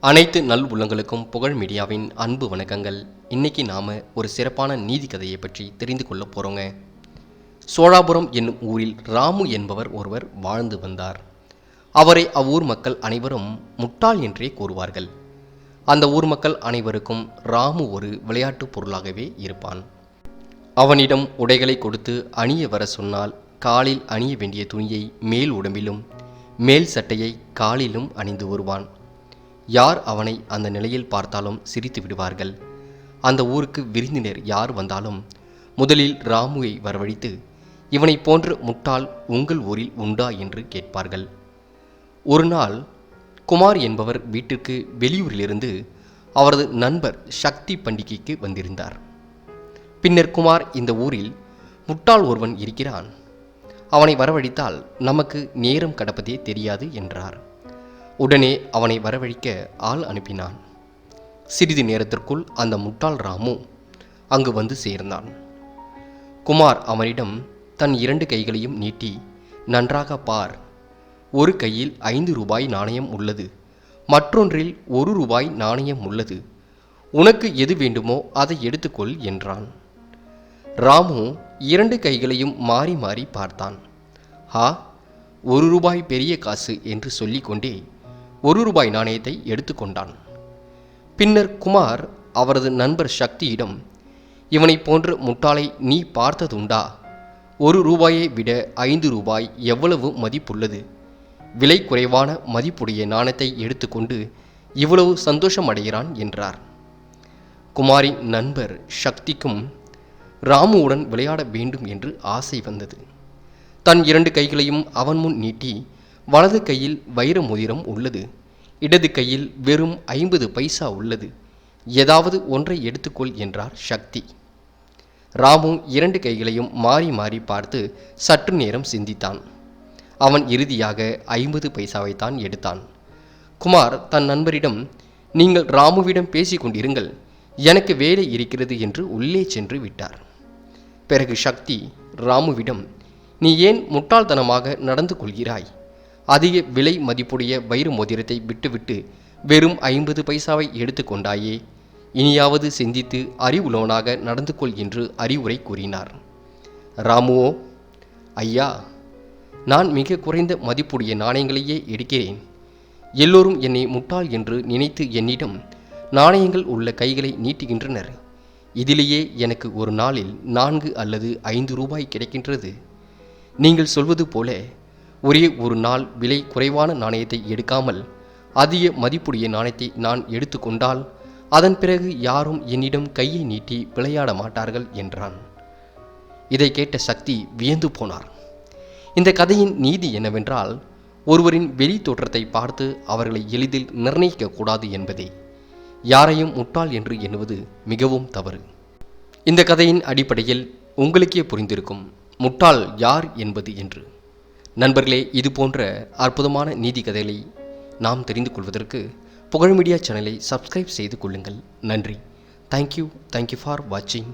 அனைத்து நல் உள்ளங்களுக்கும் புகழ் மீடியாவின் அன்பு வணக்கங்கள். இன்னைக்கு நாம ஒரு சிறப்பான நீதி கதையை பற்றி தெரிந்து கொள்ள போறோங்க. சோழாபுரம் என்னும் ஊரில் ராமு என்பவர் ஒருவர் வாழ்ந்து வந்தார். அவரை அவ்வூர் மக்கள் அனைவரும் முட்டாள் என்றே கூறுவார்கள். அந்த ஊர் மக்கள் அனைவருக்கும் ராமு ஒரு விளையாட்டு பொருளாகவே இருப்பான். அவனிடம் உடைகளை கொடுத்து அணிய வர சொன்னால் காலில் அணிய வேண்டிய துணியை மேல் உடம்பிலும் மேல் சட்டையை காலிலும் அணிந்து வருவான். யார் அவனை அந்த நிலையில் பார்த்தாலும் சிரித்து விடுவார்கள். அந்த ஊருக்கு விருந்தினர் யார் வந்தாலும் முதலில் ராமுவை வரவழைத்து, இவனை போன்ற முட்டாள் உங்கள் ஊரில் உண்டா என்று கேட்பார்கள். ஒரு நாள் குமார் என்பவர் வீட்டிற்கு வெளியூரிலிருந்து அவரது நண்பர் சக்தி பண்டிகைக்கு வந்திருந்தார். பின்னர் குமார், இந்த ஊரில் முட்டாள் ஒருவன் இருக்கிறான், அவனை வரவழைத்தால் நமக்கு நேரம் கடப்பதே தெரியாது என்றார். உடனே அவனை வரவழைக்க ஆள் அனுப்பினான். சிறிது நேரத்திற்குள் அந்த முட்டாள் ராமு அங்கு வந்து சேர்ந்தான். குமார் அவனிடம் தன் 2 கைகளையும் நீட்டி, நன்றாக பார், ஒரு கையில் 5 ரூபாய் நாணயம் உள்ளது, மற்றொன்றில் 1 ரூபாய் நாணயம் உள்ளது, உனக்கு எது வேண்டுமோ அதை எடுத்துக்கொள் என்றான். ராமு 2 கைகளையும் மாறி மாறி பார்த்தான். 1 ரூபாய் பெரிய காசு என்று சொல்லிக்கொண்டே 1 ரூபாய் நாணயத்தை எடுத்துக்கொண்டான். பின்னர் குமார் அவரது நண்பர் சக்தியிடம், இவனை போன்ற முட்டாளை நீ பார்த்ததுண்டா? 1 ரூபாயை விட 5 ரூபாய் எவ்வளவு மதிப்புள்ளது? விலை குறைவான மதிப்புடைய நாணயத்தை எடுத்துக்கொண்டு இவ்வளவு சந்தோஷம் அடைகிறான் என்றார். குமாரின் நண்பர் சக்திக்கும் ராமுவுடன் விளையாட வேண்டும் என்று ஆசை வந்தது. தன் 2 கைகளையும் அவன் முன் நீட்டி, வலது கையில் வைர மோதிரம் உள்ளது, இடது கையில் வெறும் 50 பைசா உள்ளது, ஏதாவது ஒன்றை எடுத்துக்கொள் என்றார் சக்தி. ராமு 2 கைகளையும் மாறி மாறி பார்த்து சற்று நேரம் சிந்தித்தான். அவன் இறுதியாக 50 பைசாவைத்தான் எடுத்தான். குமார் தன் நண்பரிடம், நீங்கள் ராமுவிடம் பேசிக் கொண்டிருங்கள், எனக்கு வேலை இருக்கிறது என்று உள்ளே சென்று விட்டார். பிறகு சக்தி ராமுவிடம், நீ ஏன் முட்டாள்தனமாக நடந்து கொள்கிறாய்? அதிக விலை மதிப்புடைய வைர மோதிரத்தை விட்டுவிட்டு வெறும் 50 பைசாவை எடுத்துக்கொண்டாயே, இனியாவது சிந்தித்து அறிவுள்ளவனாக நடந்து கொள் என்று அறிவுரை கூறினார். ராமுவோ, ஐயா, நான் மிக குறைந்த மதிப்புடைய நாணயங்களையே எடுக்கிறேன். எல்லோரும் என்னை முட்டாள் என்று நினைத்து என்னிடம் நாணயங்கள் உள்ள கைகளை நீட்டுகின்றனர். இதிலேயே எனக்கு ஒரு நாளில் 4 அல்லது 5 ரூபாய் கிடைக்கின்றது. நீங்கள் சொல்வது போல ஒரே ஒரு நாள் விலை குறைவான நாணயத்தை எடுக்காமல் அதிக மதிப்புடைய நாணயத்தை நான் எடுத்துக்கொண்டால் அதன் பிறகு யாரும் என்னிடம் கையை நீட்டி விளையாட மாட்டார்கள் என்றான். இதை கேட்ட சக்தி வியந்து போனார். இந்த கதையின் நீதி என்னவென்றால், ஒருவரின் வெளி தோற்றத்தை பார்த்து அவர்களை எளிதில் நிர்ணயிக்கக்கூடாது என்பதே. யாரையும் முட்டாள் என்று எண்ணுவது மிகவும் தவறு. இந்த கதையின் அடிப்படையில் உங்களுக்கே புரிந்திருக்கும் முட்டாள் யார் என்பது என்று. நண்பர்களே, இது போன்ற அற்புதமான நீதி கதைகளை நாம் தெரிந்து கொள்வதற்கு புகழ் மீடியா சேனலை சப்ஸ்கிரைப் செய்து கொள்ளுங்கள். நன்றி. தேங்க்யூ ஃபார் வாட்சிங்.